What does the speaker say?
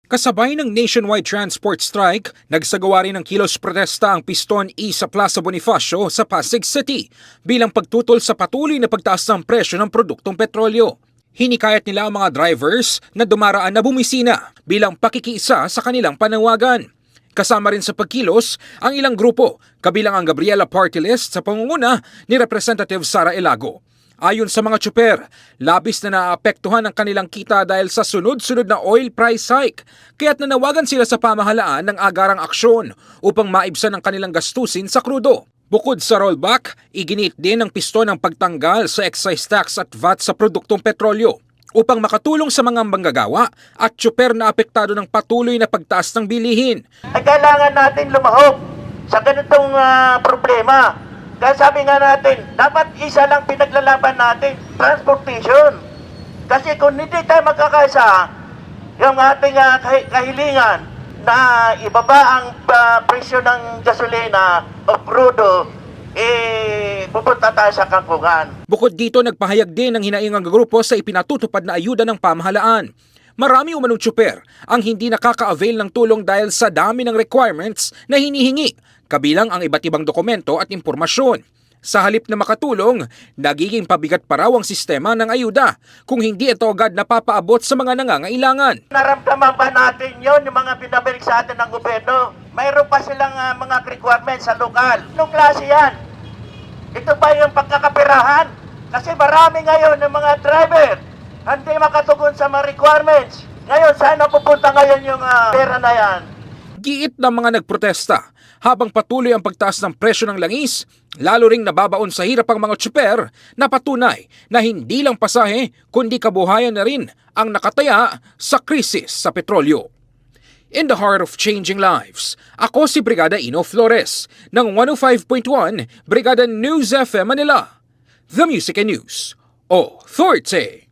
Kasabay ng nationwide transport strike, nagsagawa rin ng kilos protesta ang Piston E sa Plaza Bonifacio sa Pasig City bilang pagtutol sa patuloy na pagtaas ng presyo ng produktong petrolyo. Hinikayat nila ang mga drivers na dumaraan na bumisina bilang pakikiisa sa kanilang panawagan. Kasama rin sa pagkilos ang ilang grupo, kabilang ang Gabriela Party List sa pangunguna ni Representative Sara Elago. Ayon sa mga tsuper, labis na naapektuhan ang kanilang kita dahil sa sunod-sunod na oil price hike, kaya't nanawagan sila sa pamahalaan ng agarang aksyon upang maibsan ang kanilang gastusin sa krudo. Bukod sa rollback, iginit din ng Piston ang pagtanggal sa excise tax at VAT sa produktong petrolyo upang makatulong sa mga manggagawa at tsuper na apektado ng patuloy na pagtaas ng bilihin. Ay kailangan natin lumahok sa ganitong problema. Kaya sabi nga natin, dapat isa lang pinaglalaban natin, transportation. Kasi kung hindi tayo magkakaisa, yung ating kahilingan na ibaba ang presyo ng gasolina o crudo, pupunta tayo sa kangkungan. Bukod dito, nagpahayag din ng hinaingang grupo sa ipinatutupad na ayuda ng pamahalaan. Marami umanong tsuper ang hindi nakaka-avail ng tulong dahil sa dami ng requirements na hinihingi, kabilang ang iba't ibang dokumento at impormasyon. Sa halip na makatulong, nagiging pabigat pa raw ang sistema ng ayuda kung hindi ito agad napapaabot sa mga nangangailangan. Naramdaman ba natin yon yung mga pinabalik sa atin ng gobyerno? Mayroon pa silang mga requirements sa lokal. Anong klase yan? Ito ba yung pagkakapirahan? Kasi marami ngayon ng mga driver hindi makatugon sa mga requirements. Ngayon, saan napupunta ngayon yung pera na yan? Giit ng mga nagprotesta, habang patuloy ang pagtaas ng presyo ng langis, lalo ring nababaon sa hirap ang mga tsuper na patunay na hindi lang pasahe kundi kabuhayan na rin ang nakataya sa krisis sa petrolyo. In the heart of changing lives, ako si Brigada Ino Flores ng 105.1 Brigada News FM Manila, The Music and News Authority.